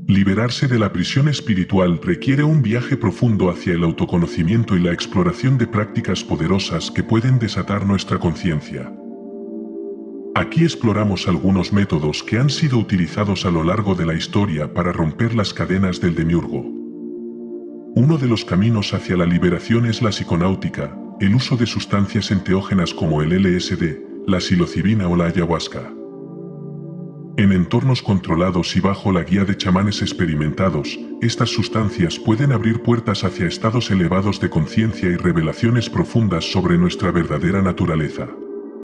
Liberarse de la prisión espiritual requiere un viaje profundo hacia el autoconocimiento y la exploración de prácticas poderosas que pueden desatar nuestra conciencia. Aquí exploramos algunos métodos que han sido utilizados a lo largo de la historia para romper las cadenas del demiurgo. Uno de los caminos hacia la liberación es la psiconáutica, el uso de sustancias enteógenas como el LSD, la psilocibina o la ayahuasca. En entornos controlados y bajo la guía de chamanes experimentados, estas sustancias pueden abrir puertas hacia estados elevados de conciencia y revelaciones profundas sobre nuestra verdadera naturaleza.